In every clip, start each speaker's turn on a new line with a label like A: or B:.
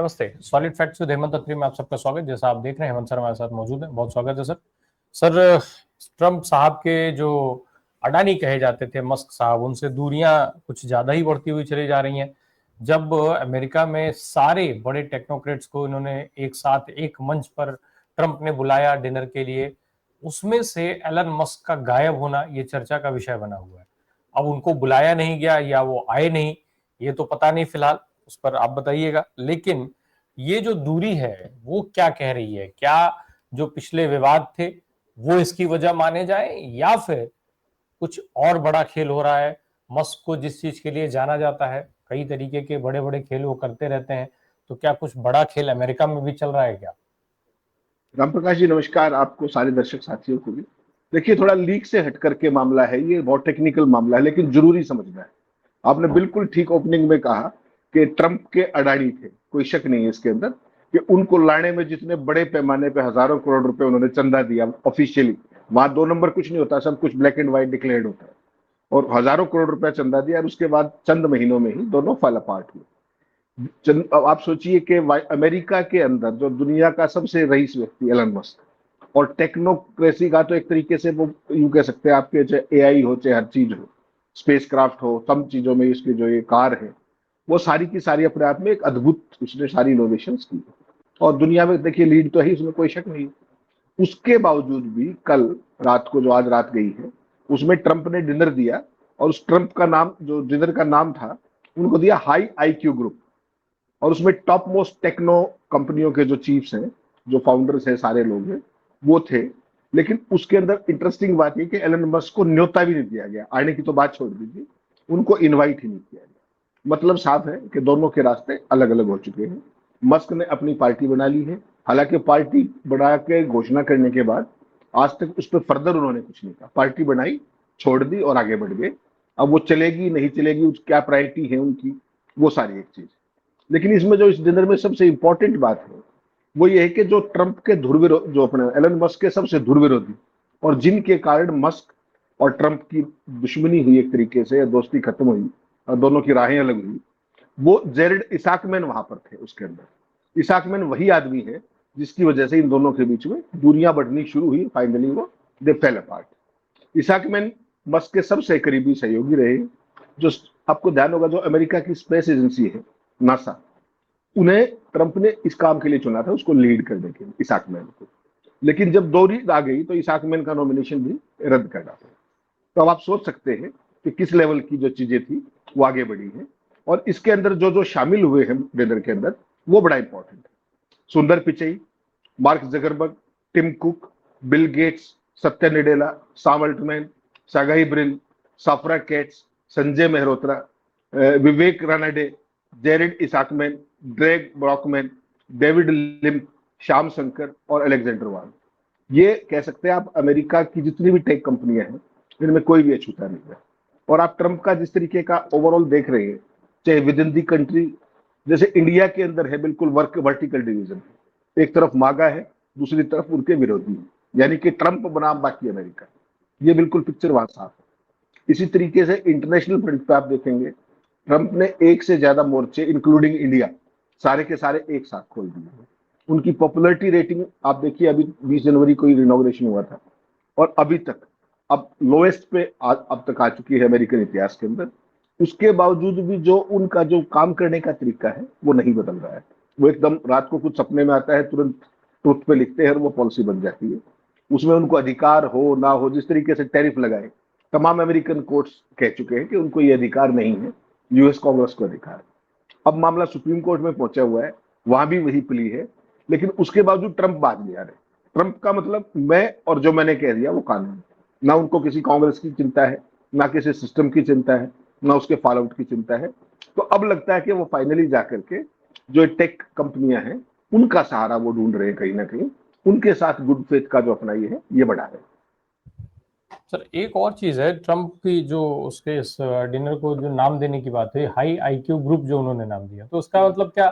A: नमस्ते। Solid facts with Hemant अत्री में आप सबका स्वागत। जैसा आप देख रहे हैं हेमंत सर हमारे साथ मौजूद है, बहुत स्वागत है सर। सर, ट्रंप साहब के जो अडानी कहे जाते थे, मस्क साहब, उनसे दूरियां कुछ ज्यादा ही बढ़ती हुई चली जा रही हैं। जब अमेरिका में सारे बड़े टेक्नोक्रेट्स को इन्होंने एक साथ एक मंच पर ट्रंप ने बुलाया डिनर के लिए, उसमें से एलन मस्क का गायब होना ये चर्चा का विषय बना हुआ है। अब उनको बुलाया नहीं गया या वो आए नहीं, ये तो पता नहीं फिलहाल, उस पर आप बताइएगा। लेकिन ये जो दूरी है वो क्या कह रही है? क्या जो पिछले विवाद थे वो इसकी वजह माने जाए, या फिर कुछ और बड़ा खेल हो रहा है? मस्क को जिस चीज के लिए जाना जाता है, कई तरीके के बड़े बड़े खेल वो करते रहते हैं, तो क्या कुछ बड़ा खेल अमेरिका में भी चल रहा है क्या?
B: राम प्रकाश जी नमस्कार, आपको सारे दर्शक साथियों को भी। देखिए, थोड़ा लीक से हट करके मामला है, ये बहुत टेक्निकल मामला है लेकिन जरूरी समझना है। आपने बिल्कुल ठीक ओपनिंग में कहा कि ट्रंप के अडानी थे, कोई शक नहीं है इसके अंदर कि उनको लाने में जितने बड़े पैमाने पे हजारों करोड़ रुपए उन्होंने चंदा दिया ऑफिशियली, वहां दो नंबर कुछ नहीं होता, सब कुछ ब्लैक एंड व्हाइट डिक्लेयर्ड होता है। और हजारों करोड़ रुपया चंदा दिया और उसके बाद चंद महीनों में ही दोनों फॉल अपार्ट हुए। अब आप सोचिए कि अमेरिका के अंदर जो दुनिया का सबसे रईस व्यक्ति एलन मस्क, और टेक्नोक्रेसी का तो एक तरीके से वो यूं कह सकते हैं आपके, चाहे एआई हो चाहे हर चीज हो, स्पेस क्राफ्ट हो, तमाम चीजों में इसके जो ये कार है वो सारी की सारी अपने आप में एक अद्भुत, उसने सारी इनोवेशन की और दुनिया में देखिए लीड तो है, उसमें कोई शक नहीं। उसके बावजूद भी कल रात को, जो आज रात गई है, उसमें ट्रंप ने डिनर दिया और उस ट्रंप का नाम, जो डिनर का नाम था, उनको दिया हाई आईक्यू ग्रुप। और उसमें टॉप मोस्ट टेक्नो कंपनियों के जो चीफ्स हैं, जो फाउंडर्स हैं, सारे लोग हैं, वो थे। लेकिन उसके अंदर इंटरेस्टिंग बात ये कि एलन मस्क को न्योता भी नहीं दिया गया, आने की तो बात छोड़ दीजिए, उनको इनवाइट ही नहीं किया गया। मतलब साफ है कि दोनों के रास्ते अलग अलग हो चुके हैं। मस्क ने अपनी पार्टी बना ली है, हालांकि पार्टी बना के घोषणा करने के बाद आज तक उस पर फर्दर उन्होंने कुछ नहीं कहा। पार्टी बनाई, छोड़ दी और आगे बढ़ गए। अब वो चलेगी नहीं चलेगी, क्या प्रायोरिटी है उनकी, वो सारी एक चीज। लेकिन इसमें जो इस डिनर में सबसे इंपॉर्टेंट बात है वो ये है कि जो ट्रंप के धुरविरोधी, जो अपने एलन मस्क के सबसे धुरविरोधी, और जिनके कारण मस्क और ट्रंप की दुश्मनी हुई एक तरीके से, या दोस्ती खत्म हुई और दोनों की राहें अलग हुई, वो जेरेड इसाकमैन वहां पर थे उसके अंदर। इसाकमैन वही आदमी है जिसकी वजह से इन दोनों के बीच में दूरियां बढ़नी शुरू हुई, फाइनली वो दे फेल अपार्ट। इसाकमैन मस्क के सबसे करीबी सहयोगी रहे। जो आपको ध्यान होगा, जो अमेरिका की स्पेस एजेंसी है नासा, उन्हें ट्रंप ने इस काम के लिए चुना था, उसको लीड करने के लिए, इसाक मैन को। लेकिन जब दौरी आ गई तो इसाक मैन का नॉमिनेशन भी रद्द करना पड़ा। तो अब आप सोच सकते हैं कि किस लेवल की जो चीजें थी वो आगे बढ़ी है। और इसके अंदर जो जो शामिल हुए हैं डिनर के अंदर, वो बड़ा इंपॉर्टेंट है। Sundar Pichai, Mark Zuckerberg, Tim Cook, Bill Gates, Satya Nadella, Sam Altman, सागाई Brin, Safra Catz, Sanjay Mehrotra, Vivek Ranade, Jared Isaacman, Greg Brockman, David Lim, Shyam Shankar और अलेक्जेंडर वाल। ये कह सकते हैं आप, अमेरिका की जितनी भी टेक कंपनियां हैं इनमें कोई भी अछूता नहीं है। और आप ट्रंप का जिस तरीके का ओवरऑल देख रहे हैं, चाहे विद इन दी कंट्री, जैसे इंडिया के अंदर है बिल्कुल वर्टिकल डिवीजन, एक तरफ मागा है, दूसरी तरफ उनके विरोधी है, यानी कि ट्रंप बनाम बाकी अमेरिका। ये बिल्कुल पिक्चर वहां साफ है। इसी तरीके से इंटरनेशनल फ्रंट पे आप देखेंगे, ट्रंप ने एक से ज्यादा मोर्चे इंक्लूडिंग इंडिया सारे के सारे एक साथ खोल दिए हैं। उनकी पॉपुलैरिटी रेटिंग आप देखिए, अभी 20 जनवरी को इनॉग्रेशन हुआ था और अभी तक अब लोएस्ट पे अब तक आ चुकी है अमेरिकन इतिहास के अंदर। उसके बावजूद भी जो उनका जो काम करने का तरीका है वो नहीं बदल रहा है। वो एकदम रात को कुछ सपने में आता है, तुरंत ट्रुथ पे लिखते हैं और वो पॉलिसी बन जाती है। उसमें उनको अधिकार हो ना हो, जिस तरीके से टैरिफ लगाए, तमाम अमेरिकन कोर्ट्स कह चुके हैं कि उनको ये अधिकार नहीं है, यूएस कांग्रेस को अधिकार है। अब मामला सुप्रीम कोर्ट में पहुंचा हुआ है, वहां भी वही प्ली है, लेकिन उसके बावजूद ट्रंप बाज नहीं आ रहे। ट्रंप का मतलब मैं और जो मैंने कह दिया वो कानून। ना उनको किसी कांग्रेस की चिंता है, ना किसी सिस्टम की चिंता है, ना उसके फॉल आउट की चिंता है। तो अब लगता है कि वो फाइनली जाकर के जो टेक कंपनियां हैं उनका सहारा वो ढूंढ रहे हैं, कहीं ना कहीं उनके साथ गुड फेथ का जो अपना ये है ये बढ़ा है।
A: सर, एक और चीज है, ट्रंप की जो उसके इस डिनर को जो नाम देने की बात है, हाई आईक्यू ग्रुप जो उन्होंने नाम दिया, तो उसका मतलब क्या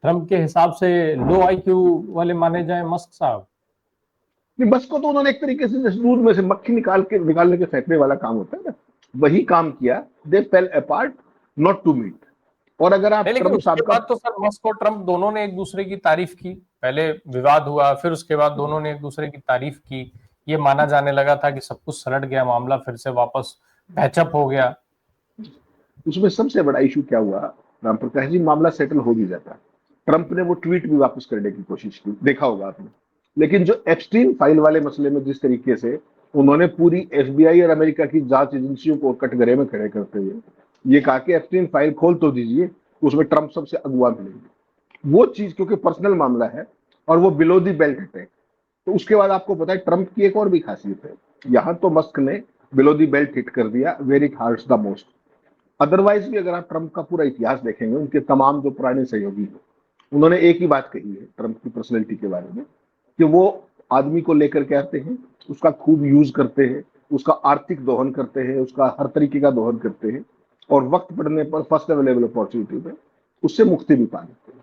A: ट्रंप के हिसाब से लो आईक्यू वाले माने जाए मस्क साहब?
B: नहीं, बस को तो उन्होंने एक तरीके से जैसे दूध में से मक्खी निकालने के फेंकने वाला काम होता है ना, वही काम किया। They fell apart not to meet. और अगर आप
A: नहीं, लेकिन
B: ट्रम्प
A: उसके
B: साहब का
A: बाद तो सर मस्क और ट्रम्प दोनों ने एक दूसरे की तारीफ की। पहले विवाद हुआ, फिर उसके बाद दोनों ने एक दूसरे की तारीफ की। ये माना जाने लगा था कि सब कुछ सलट गया, मामला फिर से वापस पैचअप हो गया।
B: उसमें सबसे बड़ा इशू क्या हुआ, राम प्रकाश जी, मामला सेटल हो भी जाता, ट्रंप ने वो ट्वीट भी वापस करने की कोशिश की, देखा होगा आपने। लेकिन जो एप्स्टीन फाइल वाले मसले में जिस तरीके से उन्होंने पूरी एफबीआई और अमेरिका की जांच एजेंसियों को कटघरे में खड़े करते हुए ये कहा कि एप्स्टीन फाइल खोल तो दीजिए, उसमें ट्रंप सबसे अगुवा मिलेंगे, वो चीज क्योंकि पर्सनल मामला है और वो बिलो दी बेल्ट अटैक। तो उसके बाद आपको पता है ट्रंप की एक और भी खासियत है, यहां तो मस्क ने बिलो दी बेल्ट हिट कर दिया, where it hurts the most. Otherwise भी अगर आप ट्रंप का पूरा इतिहास देखेंगे, उनके तमाम जो पुराने सहयोगी हैं, उन्होंने एक ही बात कही है ट्रंप की पर्सनैलिटी के बारे में, कि वो आदमी को लेकर के आते हैं, उसका खूब यूज करते हैं, उसका आर्थिक दोहन करते हैं, उसका हर तरीके का दोहन करते हैं, और वक्त पड़ने पर फर्स्ट अवेलेबल अपॉर्चुनिटी में उससे मुक्ति भी पा लेते हैं।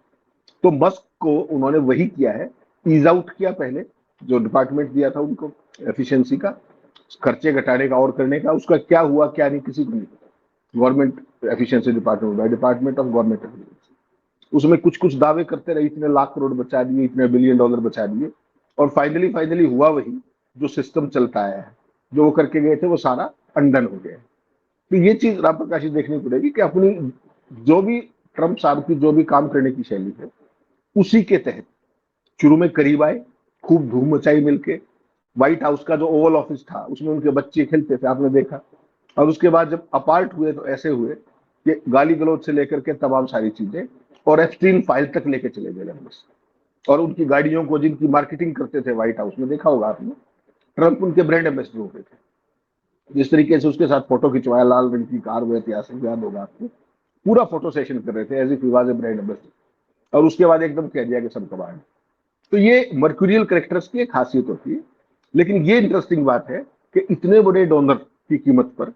B: तो मस्क को उन्होंने वही किया है, ईज आउट किया पहले, जो डिपार्टमेंट दिया था उनको एफिशिएंसी का, खर्चे घटाने का और करने का, उसका क्या हुआ क्या नहीं किसी को नहीं पता। Government efficiency department by department of government efficiency, उसमें कुछ कुछ दावे करते रहे, इतने लाख करोड़ बचा दिए, इतने बिलियन डॉलर बचा दिए, और फाइनली हुआ वही जो सिस्टम चलता आया है, जो वो करके गए थे वो सारा अनडन हो गया। तो ये चीज राम प्रकाश जी देखनी पड़ेगी कि अपनी जो भी ट्रंप साहब की जो भी काम करने की शैली है, उसी के तहत शुरू में करीब आए, खूब धूम मचाई मिलके, व्हाइट हाउस का जो ओवल ऑफिस था उसमें उनके बच्चे खेलते थे, आपने देखा। और उसके बाद जब अपार्ट हुए तो ऐसे हुए कि गाली गलौज से लेकर के तमाम सारी चीजें, और एप्स्टीन फाइल तक लेके चले गए लंबे से। और उनकी गाड़ियों को जिनकी मार्केटिंग करते थे व्हाइट हाउस में, देखा होगा आपने, ट्रंप उनके ब्रांड एम्बेसडर होते थे। जिस तरीके से उसके साथ फोटो खिंचवाया, लाल रंग की कार, वो ऐतिहासिक, याद होगा आपको, पूरा फोटो सेशन कर रहे थे as if he was a brand ambassador, और उसके बाद एकदम कह दिया कि सब कबाड़। तो ये मर्क्यूरियल करेक्टर्स की एक खासियत होती है। लेकिन ये इंटरेस्टिंग बात है कि इतने बड़े डोनर की कीमत पर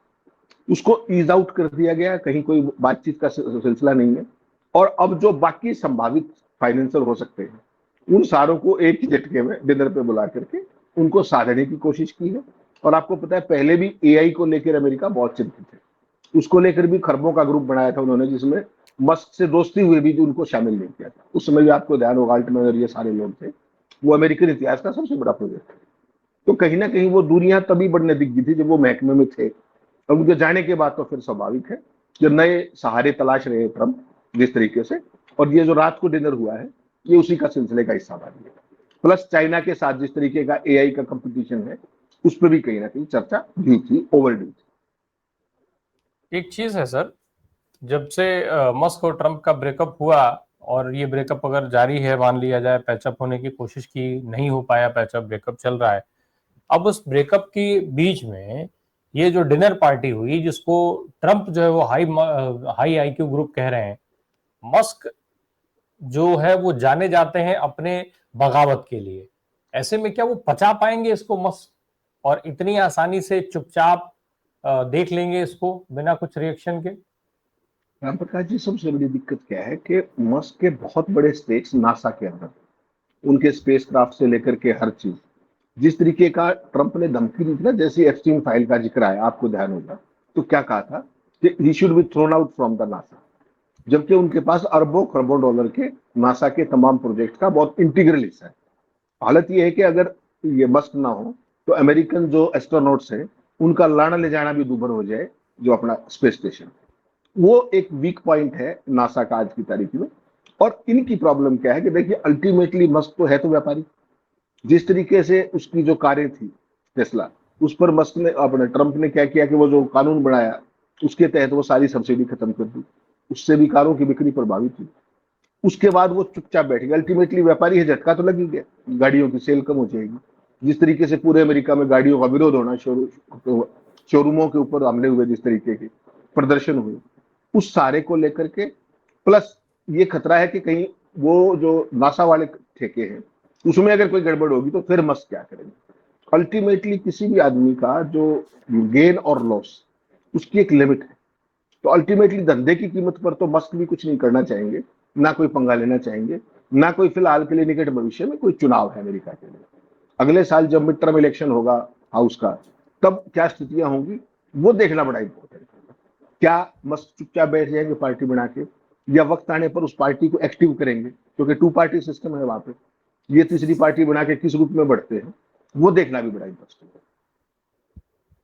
B: उसको ईज आउट कर दिया गया, कहीं कोई बातचीत का सिलसिला नहीं है। और अब जो बाकी संभावित फाइनेंसर हो सकते हैं, उन सारों को एक ही झटके में डिनर पे बुला करके उनको साधने की कोशिश की है। और आपको पता है पहले भी एआई को लेकर अमेरिका बहुत चिंतित है, उसको लेकर भी खरबों का ग्रुप बनाया था उन्होंने, जिसमें मस्क से दोस्ती हुए भी उनको शामिल नहीं किया था। उस समय भी आपको ध्यान होगा, अल्टमैन और ये सारे लोग थे, वो अमेरिकन इतिहास का सबसे बड़ा प्रोजेक्ट है। तो कहीं ना कहीं वो दूरियां तभी बढ़ने दिख गई थी जब वो महकमे में थे, और उनके जाने के बाद तो फिर स्वाभाविक है कि नए सहारे तलाश रहे ट्रंप जिस तरीके से। और ये जो रात को डिनर हुआ है, ये उसी का सिलसिले का हिस्सा बन गया। प्लस चाइना के साथ जिस तरीके का एआई का कंपटीशन है, उस पर भी कहीं ना कहीं चर्चा ड्यू थी, ओवर ड्यू थी।
A: एक चीज है सर, जब से मस्क और ट्रंप का ब्रेकअप हुआ, और ये ब्रेकअप अगर जारी है, मान लिया जाए पैचअप होने की कोशिश की, नहीं हो पाया पैचअप, ब्रेकअप चल रहा है, अब उस ब्रेकअप के बीच में ये जो डिनर पार्टी हुई, जिसको ट्रंप जो है वो हाई आईक्यू ग्रुप कह रहे हैं, मस्क जो है वो जाने जाते हैं अपने बगावत के लिए, ऐसे में क्या वो पचा पाएंगे इसको मस्क, और इतनी आसानी से चुपचाप देख लेंगे इसको बिना कुछ रिएक्शन के?
B: राम प्रकाश जी, सबसे बड़ी दिक्कत क्या है कि मस्क के बहुत बड़े स्टेक्स नासा के अंदर, उनके स्पेस क्राफ्ट से लेकर के हर चीज, जिस तरीके का ट्रंप ने धमकी दी थी ना, जैसे एप्स्टीन फाइल का जिक्र आया, आपको ध्यान होगा, तो क्या कहा था कि he should be thrown out from the NASA, जबकि उनके पास अरबों खरबों डॉलर के नासा के तमाम प्रोजेक्ट का बहुत इंटीग्रल हिस्सा है। हालत यह है कि अगर ये मस्क ना हो तो अमेरिकन जो एस्ट्रोनॉट्स हैं उनका लाना ले जाना भी दूभर हो जाए, जो अपना स्पेस स्टेशन, वो एक वीक पॉइंट है नासा का आज की तारीख में। और इनकी प्रॉब्लम क्या है कि देखिए, अल्टीमेटली मस्क तो है तो व्यापारी। जिस तरीके से उसकी जो कारें थी टेस्ला, उस पर मस्क ने, अपने ट्रंप ने क्या किया कि वो जो कानून बनाया उसके तहत वो सारी सब्सिडी खत्म कर दी, उससे भी कारों की बिक्री प्रभावित हुई। उसके बाद वो चुपचाप बैठ गया। अल्टीमेटली व्यापारी है, झटका तो लग ही गया, गाड़ियों की सेल कम हो जाएगी। जिस तरीके से पूरे अमेरिका में गाड़ियों का विरोध होना, शोरूमों के ऊपर हमले हुए, जिस तरीके के प्रदर्शन हुए, उस सारे को लेकर के, प्लस ये खतरा है कि कहीं वो जो नासा वाले ठेके हैं उसमें अगर कोई गड़बड़ होगी तो फिर मस्क क्या करेंगे। अल्टीमेटली किसी भी आदमी का जो गेन और लॉस, उसकी एक लिमिट है। तो अल्टीमेटली धंधे की कीमत पर तो मस्क भी कुछ नहीं करना चाहेंगे, ना कोई पंगा लेना चाहेंगे, ना कोई फिलहाल के लिए निकट भविष्य में कोई चुनाव है अमेरिका के लिए। अगले साल जब मिड टर्म इलेक्शन होगा हाउस का, तब क्या स्थितियां होंगी वो देखना बड़ा इंपॉर्टेंट है। क्या मस्क चुपचाप बैठ जाएंगे पार्टी बना के, या वक्त आने पर उस पार्टी को एक्टिव करेंगे, क्योंकि टू पार्टी सिस्टम है वहां पे, ये तीसरी पार्टी बना के किस रूप में बढ़ते हैं वो देखना भी बड़ा इंटरेस्टिंग है।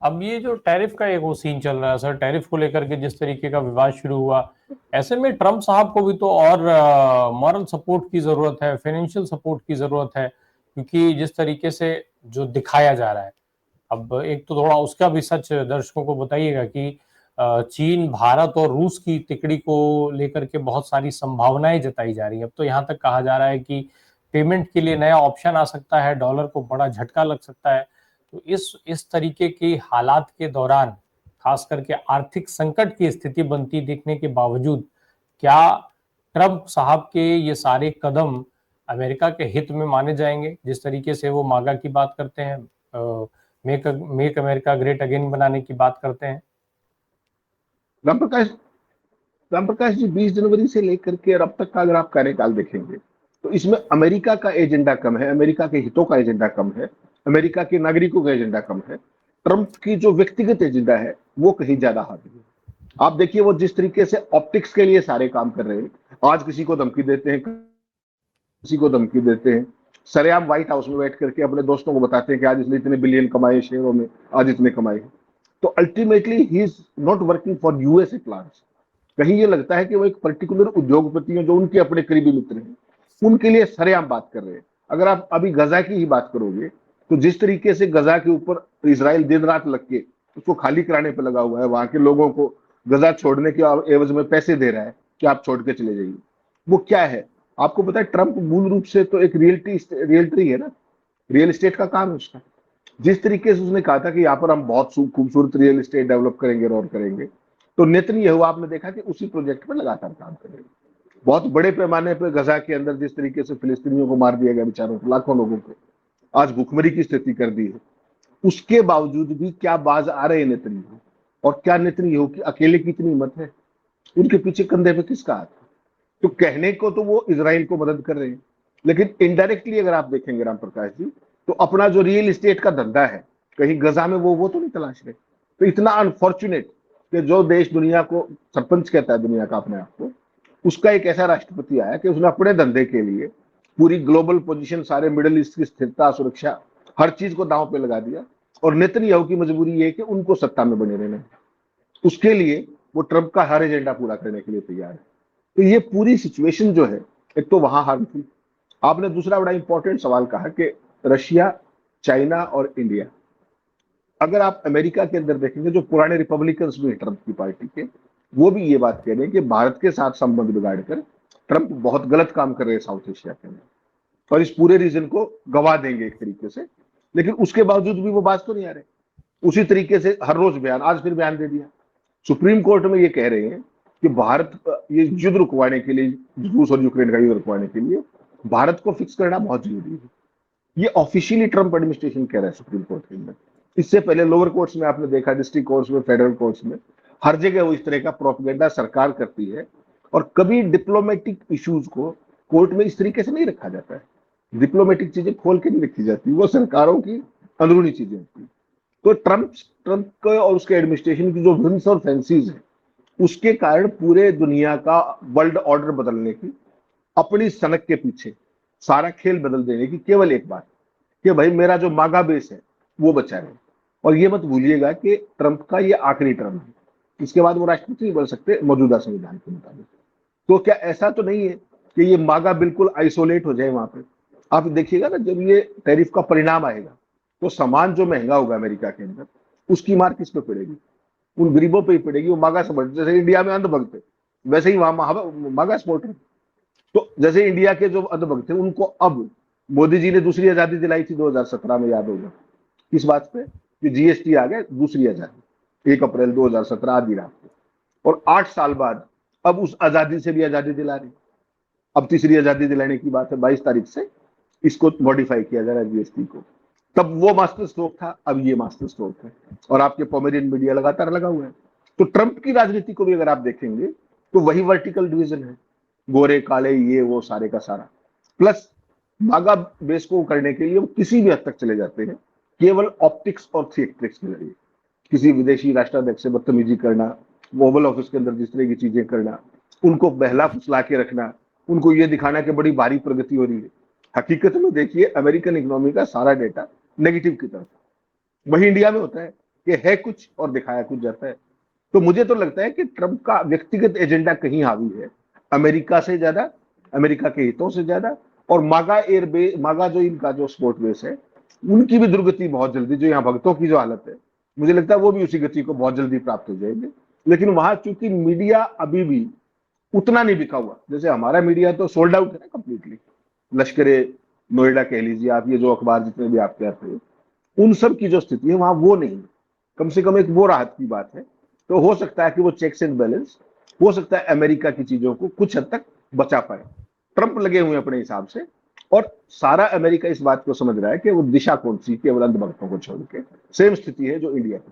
A: अब ये जो टैरिफ का एक वो सीन चल रहा है सर, टैरिफ को लेकर के जिस तरीके का विवाद शुरू हुआ, ऐसे में ट्रम्प साहब को भी तो और मॉरल सपोर्ट की जरूरत है, फाइनेंशियल सपोर्ट की जरूरत है, क्योंकि जिस तरीके से जो दिखाया जा रहा है, अब एक तो थोड़ा उसका भी सच दर्शकों को बताइएगा कि चीन, भारत और रूस की तिकड़ी को लेकर के बहुत सारी संभावनाएं जताई जा रही है। अब तो यहाँ तक कहा जा रहा है कि पेमेंट के लिए नया ऑप्शन आ सकता है, डॉलर को बड़ा झटका लग सकता है। तो इस तरीके के हालात के दौरान, खास करके आर्थिक संकट की स्थिति बनती देखने के बावजूद, क्या ट्रंप साहब के ये सारे कदम अमेरिका के हित में माने जाएंगे? जिस तरीके से वो मागा की बात करते हैं, मेक अमेरिका ग्रेट अगेन बनाने की बात करते हैं।
B: रामप्रकाश रामप्रकाश जी, 20 जनवरी से लेकर के और अब तक का अगर आप कार्यकाल देखेंगे तो इसमें अमेरिका का एजेंडा कम है, अमेरिका के हितों का एजेंडा कम है, अमेरिका के नागरिकों का एजेंडा कम है। ट्रंप की जो व्यक्तिगत एजेंडा है वो कहीं ज्यादा हावी है। आप देखिए वो जिस तरीके से ऑप्टिक्स के लिए सारे काम कर रहे हैं, आज किसी को धमकी देते हैं, किसी को धमकी देते हैं, सरेआम व्हाइट हाउस में बैठ करके अपने दोस्तों को बताते हैं कि आज इसने इतने बिलियन कमाए शेयरों में, आज इतने कमाए। तो ultimately he is not working for USA plans. कहीं ये लगता है कि वो एक पर्टिकुलर उद्योगपति है जो उनके अपने करीबी मित्र हैं, उनके लिए सरेआम बात कर रहे हैं। अगर आप अभी गजा की ही बात करोगे तो जिस तरीके से गजा के ऊपर इसराइल दिन रात लग के उसको खाली कराने पर लगा हुआ है, वहां के लोगों को गजा छोड़ने के एवज में पैसे दे रहा है कि आप छोड़ के चले जाइए, वो क्या है आपको पता है? ट्रंप मूल रूप से तो एक रियल्टी है ना, रियल एस्टेट का काम है उसका। जिस तरीके से उसने कहा था कि यहाँ पर हम बहुत खूबसूरत रियल एस्टेट डेवलप करेंगे और करेंगे, तो नेतन्याहू आपने देखा कि उसी प्रोजेक्ट पर लगातार काम करेंगे। बहुत बड़े पैमाने पर गजा के अंदर जिस तरीके से फिलिस्तीनियों को मार दिया गया, बेचारों को, लाखों लोगों को आज भूखमरी की स्थिति कर दी है, उसके बावजूद भी क्या बाज आ रहे हैं नेतन्याहू, और क्या नेतन्याहू की अकेले की इतनी हिम्मत है? उनके पीछे कंधे पे किसका हाथ है? तो कहने को तो वो इसराइल को मदद कर रहे हैं, लेकिन इनडायरेक्टली अगर आप देखेंगे राम प्रकाश जी, तो अपना जो रियल एस्टेट का धंधा है कहीं गजा में वो तो नहीं तलाश रहे। तो इतना अनफॉर्चुनेट कि जो देश दुनिया को सरपंच कहता है दुनिया का अपने आप को, उसका एक ऐसा राष्ट्रपति आया कि उसने अपने धंधे के लिए पूरी ग्लोबल पोजीशन, सारे मिडिल ईस्ट की स्थिरता, सुरक्षा, हर चीज को दांव पे लगा दिया। और नेतन्याहू की मजबूरी ये है कि उनको सत्ता में बने रहना है, उसके लिए वो ट्रंप का हर एजेंडा पूरा करने के लिए तैयार है। तो ये पूरी सिचुएशन जो है, एक तो वहां हार्मफुल, आपने दूसरा बड़ा इंपॉर्टेंट सवाल कहा कि रशिया, चाइना और इंडिया। अगर आप अमेरिका के अंदर देखेंगे, जो पुराने रिपब्लिकन्स भी हैं ट्रंप की पार्टी के, वो भी ये बात कह रहे हैं कि भारत के साथ संबंध बिगाड़कर ट्रंप बहुत गलत काम कर रहे हैं साउथ एशिया के अंदर, और इस पूरे रीजन को गवा देंगे एक तरीके से। लेकिन उसके बावजूद भी वो बात तो नहीं आ रहे, उसी तरीके से हर रोज बयान, आज फिर बयान दे दिया। सुप्रीम कोर्ट में ये कह रहे हैं कि भारत ये युद्ध रुकवाने के लिए, रूस और यूक्रेन का युद्ध रुकवाने के लिए भारत को फिक्स करना बहुत जरूरी है। ये ऑफिशियली ट्रंप एडमिनिस्ट्रेशन कह रहा है सुप्रीम कोर्ट के अंदर। इससे पहले लोअर कोर्ट्स में आपने देखा, डिस्ट्रिक्ट कोर्ट्स में, फेडरल कोर्ट्स में, हर जगह वो इस तरह का प्रोपेगेंडा सरकार करती है। और कभी डिप्लोमेटिक इश्यूज को कोर्ट में इस तरीके से नहीं रखा जाता है, डिप्लोमेटिक चीजें खोल के नहीं रखी जाती, वो सरकारों की अंदरूनी चीजें होती। तो ट्रंप को और उसके एडमिनिस्ट्रेशन की जो विंस और फैंसीज है, उसके कारण पूरे दुनिया का वर्ल्ड ऑर्डर बदलने की, अपनी सनक के पीछे सारा खेल बदल देने की केवल एक बात कि भाई मेरा जो मागा बेस है वो बचा है। और ये मत भूलिएगा कि ट्रंप का ये आखिरी टर्म है, इसके बाद वो राष्ट्रपति नहीं बन सकते मौजूदा संविधान के मुताबिक। तो क्या ऐसा तो नहीं है कि ये मागा बिल्कुल आइसोलेट हो जाए वहां पे? आप देखिएगा ना, जब ये टैरिफ का परिणाम आएगा तो सामान जो महंगा होगा अमेरिका के अंदर, उसकी मार किस पे पड़ेगी? उन गरीबों पे ही पड़ेगी। वो मागा समझ, जैसे इंडिया में अंधभक्त है वैसे ही वहां मागा सपोर्ट है। तो जैसे इंडिया के जो अंधभक्त थे उनको अब मोदी जी ने दूसरी आजादी दिलाई थी 2017 में, याद होगा किस बात पे? कि जीएसटी आ गया, दूसरी आजादी 1 अप्रैल 2017 आधी रात को, और 8 साल बाद अब उस आजादी से भी आजादी दिला रही। अब तीसरी आजादी दिलाने की बात है, 22 तारीख से इसको मॉडिफाई किया जा रहा है जीएसटी को। तब वो मास्टर स्ट्रोक था, अब ये मास्टर स्ट्रोक है, और आपके पोमेरियन मीडिया लगातार लगा हुआ है। तो ट्रंप की राजनीति को भी अगर आप देखेंगे तो वही वर्टिकल डिवीजन है, गोरे काले ये वो सारे का सारा, प्लस मागा बेस को करने के लिए वो किसी भी हद तक चले जाते हैं, केवल ऑप्टिक्स और थिएट्रिक्स के जरिए। किसी विदेशी राष्ट्राध्यक्ष से बदतमीजी करना, ओवल ऑफिस के अंदर जिस तरह की चीजें करना, उनको बहला फुसला के रखना, उनको ये दिखाना कि बड़ी भारी प्रगति हो रही है। हकीकत में देखिए अमेरिकन इकोनॉमी का सारा डेटा नेगेटिव की तरफ, वही इंडिया में होता है कि है कुछ और दिखाया कुछ जाता है। तो मुझे तो लगता है कि ट्रंप का व्यक्तिगत एजेंडा कहीं हावी है, अमेरिका से ज्यादा, अमेरिका के हितों से ज्यादा। और मागा एयरबेस, मागा जो इनका जो स्पोर्ट बेस है, उनकी भी दुर्गति बहुत जल्दी, जो यहाँ भक्तों की जो हालत है, मुझे लगता है वो भी उसी गति को बहुत जल्दी प्राप्त हो जाएंगे। लेकिन वहां चूंकि मीडिया अभी भी उतना नहीं बिका हुआ, जैसे हमारा मीडिया तो सोल्ड आउट है ना कंप्लीटली, लश्करे नोएडा कह लीजिए आप, ये जो अखबार जितने भी आप कहते हैं, उन सब की जो स्थिति है वहां वो नहीं, कम से कम एक वो राहत की बात है। तो हो सकता है कि वो चेक्स एंड बैलेंस, हो सकता है अमेरिका की चीजों को कुछ हद तक बचा पाए। ट्रंप लगे हुए हैं अपने हिसाब से, और सारा अमेरिका इस बात को समझ रहा है कि वो दिशा कौन सी, केवल अंधभक्तों को छोड़ के। सेम स्थिति है जो इंडिया की।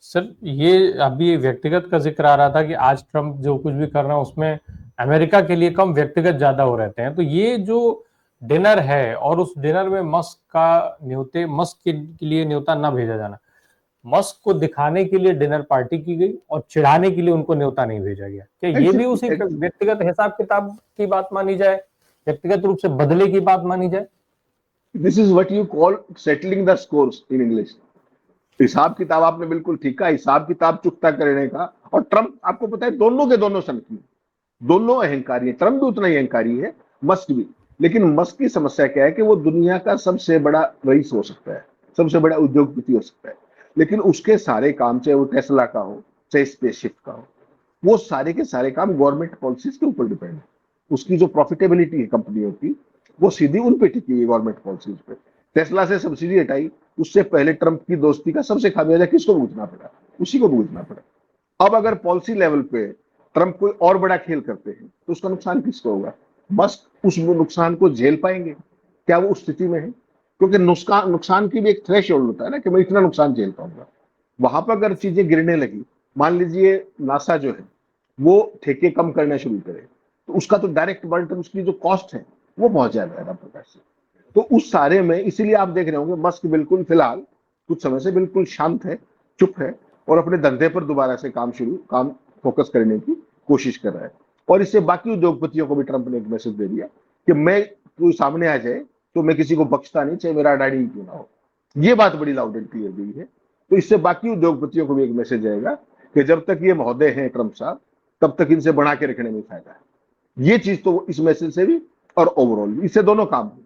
A: सर ये अभी व्यक्तिगत का जिक्र आ रहा था कि आज ट्रंप जो कुछ भी कर रहे हैं उसमें अमेरिका के लिए कम, व्यक्तिगत ज्यादा हो रहते हैं। तो ये जो डिनर है और उस डिनर में मस्क का न्योते, मस्क के लिए न्योता ना भेजा जाना, मस्क को दिखाने के लिए डिनर पार्टी की गई और चिढ़ाने के लिए उनको न्योता नहीं भेजा गया। क्या ये भी उसी व्यक्तिगत हिसाब किताब की बात मानी जाए, व्यक्तिगत रूप से बदले की बात मानी जाए?
B: This is what you call settling the scores in English. हिसाब किताब आपने बिल्कुल ठीक कहा, हिसाब किताब चुकता करने का। और ट्रंप आपको पता है दोनों के दोनों संगठन, दोनों अहंकारी है, ट्रंप भी उतना ही अहंकारी है, मस्क भी। लेकिन मस्क की समस्या क्या है कि वो दुनिया का सबसे बड़ा रईस हो सकता है, सबसे बड़ा उद्योगपति हो सकता है, लेकिन उसके सारे काम, चाहे वो टेस्ला का हो चाहे स्पेसशिप का हो, वो सारे के सारे काम गवर्नमेंट पॉलिसीज के ऊपर डिपेंड है। उसकी जो प्रॉफिटेबिलिटी है कंपनियों की, वो सीधी उन पे टिकी है, गवर्नमेंट पॉलिसीज पे। टेस्ला से सब्सिडी हटाई, उससे पहले ट्रंप की दोस्ती का सबसे खामियाजा किसको भुगतना पड़ा? उसी को भुगतना पड़ा। अब अगर पॉलिसी लेवल पे ट्रंप कोई और बड़ा खेल करते हैं तो उसका नुकसान किसको होगा? मस्क उस नुकसान को झेल पाएंगे? क्या वो उस स्थिति में है? क्योंकि नुकसान की भी एक थ्रेशोल्ड होता है ना, कि मैं इतना नुकसान झेल पाऊंगा। वहां पर अगर चीजें गिरने लगी, मान लीजिए नासा जो है वो ठेके कम करना शुरू करे, तो उसका तो डायरेक्ट बर्डन, उसकी जो कॉस्ट है वो बहुत ज्यादा है राम प्रकाश से। तो उस सारे में इसीलिए आप देख रहे होंगे मस्क बिल्कुल फिलहाल कुछ समय से बिल्कुल शांत है, चुप है, और अपने धंधे पर दोबारा से काम फोकस करने की कोशिश कर रहा है। और इससे बाकी उद्योगपतियों को भी ट्रंप ने एक मैसेज दे दिया कि मैं, कोई सामने आ जाए तो मैं किसी को बख्शता नहीं, चाहे मेरा अडानी ही क्यों ना हो। ये बात बड़ी लाउड एंड क्लियर गई है। तो इससे बाकी उद्योगपतियों को भी एक मैसेज आएगा कि जब तक ये महोदय हैं ट्रंप साहब, तब तक इनसे बना के रखने में फायदा है। ये चीज तो इस मैसेज से भी और ओवरऑल भी, इससे दोनों काम हुए।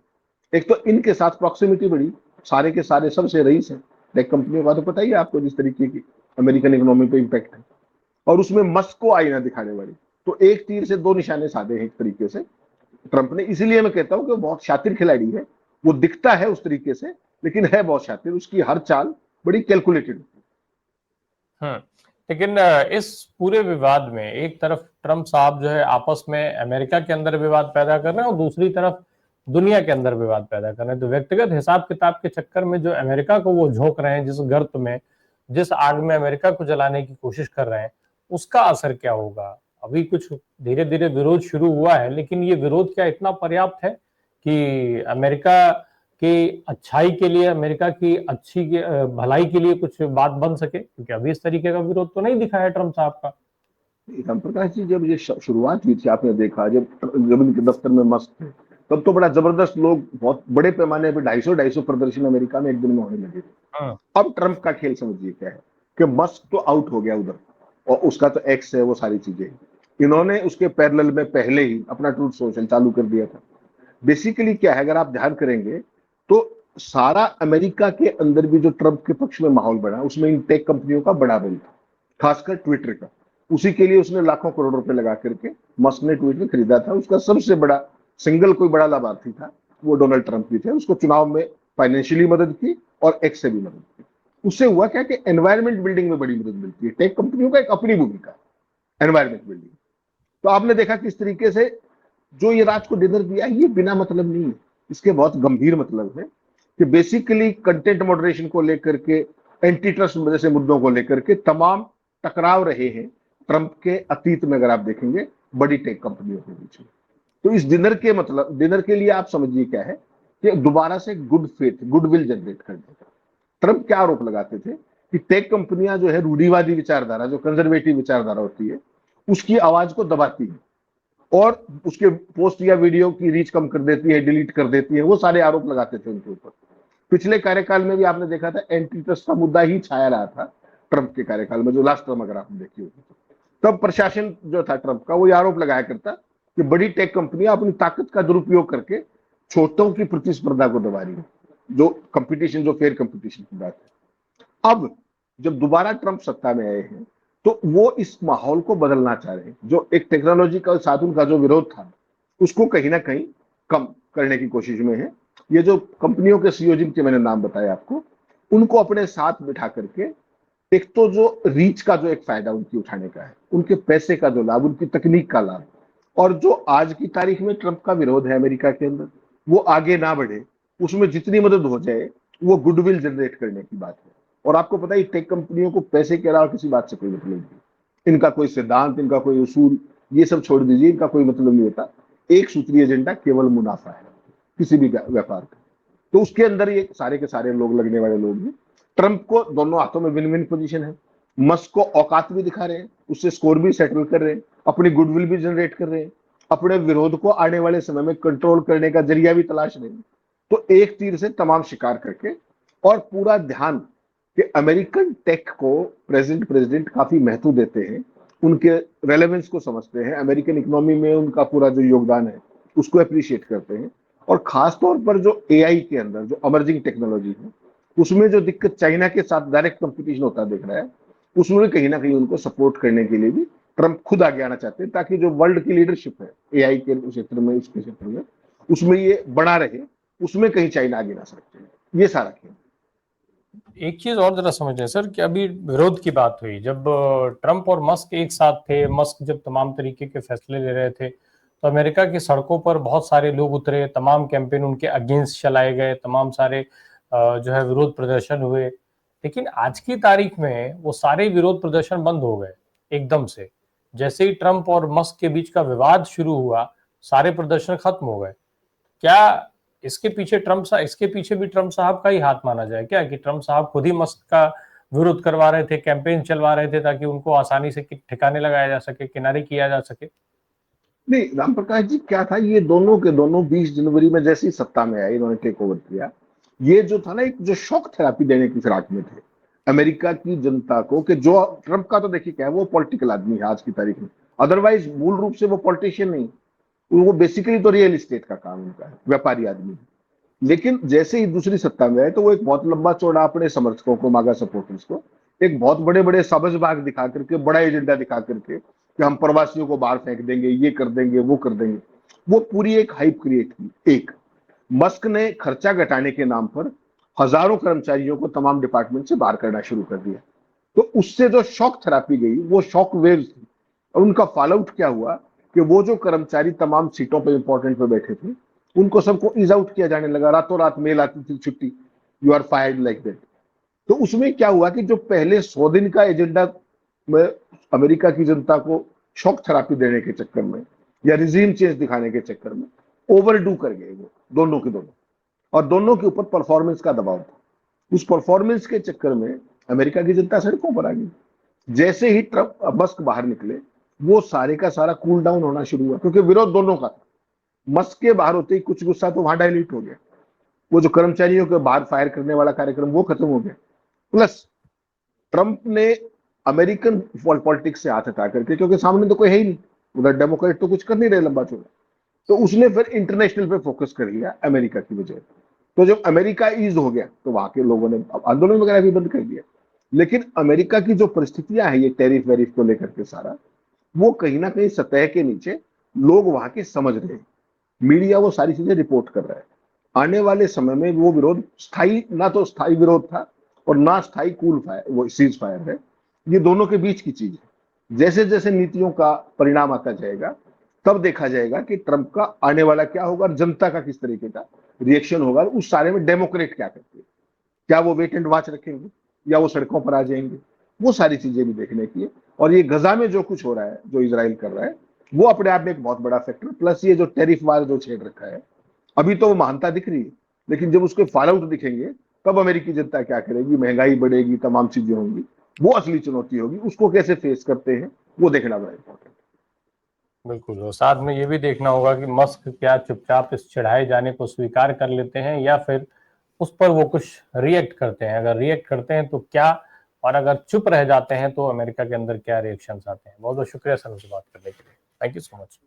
B: एक तो इनके साथ प्रॉक्सिमिटी बढ़ी, सारे के सारे सबसे रईस है टेक कंपनियों का, तो पता ही है आपको जिस तरीके की अमेरिकन इकोनॉमी पे इंपैक्ट है, और उसमें मस्क को आईना दिखाने वाली। तो एक तीर से दो निशाने साधे हैं एक तरीके से ट्रंप ने। इसीलिए मैं कहता हूं कि वो बहुत शातिर खिलाड़ी है। वो दिखता है उस तरीके से, लेकिन है बहुत शातिर, उसकी हर चाल बड़ी कैलकुलेटेड।
A: लेकिन इस पूरे विवाद में एक तरफ ट्रंप साहब जो है आपस में अमेरिका के अंदर विवाद पैदा कर रहे हैं और दूसरी तरफ दुनिया के अंदर विवाद पैदा कर रहे हैं। तो व्यक्तिगत हिसाब किताब के चक्कर में जो अमेरिका को वो झोंक रहे हैं, जिस गर्त में, जिस आग में अमेरिका को जलाने की कोशिश कर रहे हैं, उसका असर क्या होगा? अभी कुछ धीरे धीरे विरोध शुरू हुआ है, लेकिन ये विरोध क्या इतना पर्याप्त है कि अमेरिका की अच्छाई के लिए, अमेरिका की अच्छी भलाई के लिए कुछ बात बन सके? क्योंकि अभी इस तरीके का विरोध तो नहीं दिखा है ट्रंप साहब का।
B: राम प्रकाश जी, जब ये शुरुआत हुई थी, आपने देखा जब इनके दफ्तर में मस्क थे, तब तो बड़ा जबरदस्त, लोग बहुत बड़े पैमाने पे 250 प्रदर्शन अमेरिका में एक दिन में होने लगे थे। अब ट्रंप का खेल समझिए क्या है कि मस्क तो आउट हो गया उधर, और उसका तो एक्स है, वो सारी चीजें इन्होंने उसके पैरेलल में पहले ही अपना ट्रूथ सोशल चालू कर दिया था। बेसिकली क्या है, अगर आप ध्यान करेंगे तो सारा अमेरिका के अंदर भी जो ट्रंप के पक्ष में माहौल बना, उसमें इन टेक कंपनियों का बड़ा रोल था, खासकर ट्विटर का। उसी के लिए उसने लाखों करोड़ रुपए लगा करके मस्क ने ट्विटर खरीदा था। उसका सबसे बड़ा सिंगल कोई बड़ा लाभार्थी था वो डोनाल्ड ट्रंप भी थे। उसको चुनाव में फाइनेंशियली मदद की और एक्स से भी मदद की। उससे हुआ क्या कि एनवायरमेंट बिल्डिंग में बड़ी मदद मिलती है। टेक कंपनियों का एक अपनी भूमिका एनवायरमेंट बिल्डिंग। तो आपने देखा किस तरीके से जो ये राज को डिनर दिया, ये बिना मतलब नहीं है, इसके बहुत गंभीर मतलब है कि बेसिकली कंटेंट मॉडरेशन को लेकर के, एंटी ट्रस्ट जैसे मुद्दों को लेकर के तमाम टकराव रहे हैं ट्रंप के अतीत में, अगर आप देखेंगे बड़ी टेक कंपनियों के बीच में। तो इस डिनर के मतलब, डिनर के लिए आप समझिए क्या है कि दोबारा से गुड फेथ, गुडविल जनरेट करने का। ट्रंप क्या आरोप लगाते थे कि टेक कंपनियां जो है रूढ़िवादी विचारधारा, जो कंजर्वेटिव विचारधारा होती है, उसकी आवाज को दबाती है और उसके पोस्ट या वीडियो की रीच कम कर देती है, डिलीट कर देती है। वो सारे आरोप लगाते थे उनके ऊपर। पिछले कार्यकाल में भी आपने देखा था एंटी ट्रस्ट का मुद्दा ही छाया रहा था ट्रंप के कार्यकाल में, जो लास्ट टर्म अगर आपने देखी होगी तब प्रशासन जो था ट्रंप का वो ये आरोप लगाया करता कि बड़ी टेक कंपनियां अपनी ताकत का दुरुपयोग करके छोटों की प्रतिस्पर्धा को दबा रही है, जो कंपटीशन, जो फेयर कंपटीशन की बात है। अब जब दोबारा ट्रंप सत्ता में आए हैं तो वो इस माहौल को बदलना चाह रहे हैं। जो एक टेक्नोलॉजिकल साधन का जो विरोध था उसको कहीं ना कहीं कम करने की कोशिश में है। ये जो कंपनियों के सीईओ जिनके मैंने नाम बताया आपको, उनको अपने साथ बिठा करके एक तो जो रीच का जो एक फायदा उनकी उठाने का है, उनके पैसे का जो लाभ, उनकी तकनीक का लाभ, और जो आज की तारीख में ट्रंप का विरोध है अमेरिका के अंदर, वो आगे ना बढ़े, उसमें जितनी मदद हो जाए वो गुडविल जनरेट करने की बात है। और आपको पता है टेक कंपनियों को पैसे के अलावा किसी बात से कोई मतलब नहीं। इनका कोई सिद्धांत, इनका कोई उसूल, ये सब छोड़ दीजिए, इनका कोई मतलब नहीं होता। एक सूत्रीय एजेंडा केवल मुनाफा है किसी भी व्यापार का। तो उसके अंदर ये सारे के सारे लोग, लगने वाले लोग हैं। ट्रंप को दोनों हाथों में विन विन पोजीशन है। मस्क को औकात भी दिखा रहे हैं, उससे स्कोर भी सेटल कर रहे हैं, अपनी गुडविल भी जनरेट कर रहे हैं, अपने विरोध को आने वाले समय में कंट्रोल करने का जरिया भी तलाश रहे हैं। तो एक तीर से तमाम शिकार करके, और पूरा ध्यान कि अमेरिकन टेक को प्रेसिडेंट काफी महत्व देते हैं, उनके रेलेवेंस को समझते हैं, अमेरिकन इकोनॉमी में उनका पूरा जो योगदान है उसको अप्रिशिएट करते हैं। और खास तौर पर जो एआई के अंदर जो अमर्जिंग टेक्नोलॉजी है उसमें जो दिक्कत चाइना के साथ डायरेक्ट कंपटीशन होता दिख रहा है, उसमें कहीं ना कहीं उनको सपोर्ट करने के लिए भी ट्रंप खुद आगे आना चाहते हैं, ताकि जो वर्ल्ड की लीडरशिप है एआई के क्षेत्र में, इसके क्षेत्र में, उसमें ये बना रहे, उसमें कहीं चाइना आगे ना सके। ये सारा खेल।
A: एक चीज और जरा समझ लें सर कि अभी विरोध की बात हुई, जब ट्रंप और मस्क एक साथ थे, मस्क जब तमाम तरीके के फैसले ले रहे थे तो अमेरिका की सड़कों पर बहुत सारे लोग उतरे, तमाम कैंपेन उनके अगेंस्ट चलाए गए, तमाम सारे जो है विरोध प्रदर्शन हुए। लेकिन आज की तारीख में वो सारे विरोध प्रदर्शन बंद हो गए एकदम से। जैसे ही ट्रंप और मस्क के बीच का विवाद शुरू हुआ, सारे प्रदर्शन खत्म हो गए। क्या इसके पीछे भी ट्रंप साहब का ही हाथ माना जाए क्या, कि ट्रंप साहब खुद ही मस्क का विरोध करवा रहे थे, कैंपेन चलवा रहे थे ताकि उनको आसानी से ठिकाने लगाया जा सके, किनारे किया जा सके?
B: नहीं राम प्रकाश जी, क्या था, ये दोनों के दोनों 20 जनवरी में जैसे ही सत्ता में आए, इन्होंने टेक ओवर किया, ये जो था ना, एक जो शॉक थेरापी देने की फिराक में थे अमेरिका की जनता को। कि जो ट्रंप का तो देखिए क्या है, वो पॉलिटिकल आदमी है आज की तारीख में, अदरवाइज मूल रूप से वो पॉलिटिशियन नहीं, वो बेसिकली तो रियल एस्टेट का काम उनका है, व्यापारी आदमी है। लेकिन जैसे ही दूसरी सत्ता में आए तो वो एक बहुत लंबा चौड़ा अपने समर्थकों को, मागा सपोर्टर्स को, एक बहुत बड़े बड़े सबज बाग दिखा करके, बड़ा एजेंडा दिखा करके कि हम प्रवासियों को बाहर फेंक देंगे, ये कर देंगे, वो कर देंगे, वो पूरी एक हाइप क्रिएट की। एक मस्क ने खर्चा घटाने के नाम पर हजारों कर्मचारियों को तमाम डिपार्टमेंट से बाहर करना शुरू कर दिया। तो उससे जो शॉक थेरापी गई, वो शॉक वेव थी। और उनका फॉल आउट क्या हुआ कि वो जो कर्मचारी तमाम सीटों पर इंपॉर्टेंट पे बैठे थे, उनको सबको इज आउट किया जाने लगा। रातों रात मेल आती थी, छुट्टी, you are fired like that. तो उसमें क्या हुआ कि जो पहले 100 दिन का एजेंडा में अमेरिका की जनता को शॉक थेरापी देने के चक्कर में या रिजीम चेंज दिखाने के चक्कर में ओवरडू कर गए वो दोनों के दोनों, और दोनों के ऊपर परफॉर्मेंस का दबाव था। उस परफॉर्मेंस के चक्कर में अमेरिका की जनता सड़कों पर आ गई। जैसे ही ट्रंप मस्क बाहर निकले, वो सारे का सारा कूल डाउन होना शुरू हुआ, क्योंकि विरोध दोनों का था। मस्क के बाहर होते ही कुछ गुस्सा तो वहां डायल्यूट हो गया, वो जो कर्मचारियों के बाहर फायर करने वाला कार्यक्रम वो खत्म हो गया। प्लस ट्रंप ने अमेरिकन पॉलिटिक्स से हाथ हटा करके, क्योंकि सामने तो कोई है ही नहीं, उधर डेमोक्रेट तो कुछ कर नहीं रहे लंबा चौड़ा, तो उसने फिर इंटरनेशनल पे फोकस कर लिया अमेरिका की वजह। तो जब अमेरिका ईज हो गया तो वहां के लोगों ने आंदोलन वगैरह भी बंद कर दिया। लेकिन अमेरिका की जो परिस्थितियां हैं, ये टैरिफ वेरिफ को लेकर के सारा, वो कहीं ना कहीं सतह के नीचे लोग वहां के समझ रहे हैं। मीडिया वो सारी चीजें रिपोर्ट कर रहा है। आने वाले समय में वो विरोध स्थायी, ना तो स्थायी विरोध था और ना स्थायी कूल फायर, वो सीज फायर है, ये दोनों के बीच की चीज है। जैसे जैसे नीतियों का परिणाम आता जाएगा, तब देखा जाएगा कि ट्रंप का आने वाला क्या होगा और जनता का किस तरीके का रिएक्शन होगा। उस सारे में डेमोक्रेट क्या करते हैं, क्या वो वेट एंड वॉच रखेंगे या वो सड़कों पर आ जाएंगे, वो सारी चीजें भी देखने की है। और ये गजा में जो कुछ हो रहा है, जो इजराइल कर रहा है, वो अपने आप में एक बहुत बड़ा फैक्टर, प्लस ये जो टैरिफ वार जो छेड़ रखा है, अभी तो वो महानता दिख रही है, लेकिन जब उसके फॉल आउट दिखेंगे तब अमेरिकी जनता क्या करेगी, महंगाई बढ़ेगी, तमाम चीजें होंगी, वो असली चुनौती होगी। उसको कैसे फेस करते हैं वो देखना बड़ा इंपॉर्टेंट है।
A: बिल्कुल, और साथ में ये भी देखना होगा कि मस्क क्या चुपचाप इस चिढ़ाए जाने को स्वीकार कर लेते हैं या फिर उस पर वो कुछ रिएक्ट करते हैं। अगर रिएक्ट करते हैं तो क्या, और अगर चुप रह जाते हैं तो अमेरिका के अंदर क्या रिएक्शंस आते हैं। बहुत बहुत शुक्रिया सर मुझसे बात करने के लिए। Thank you so much.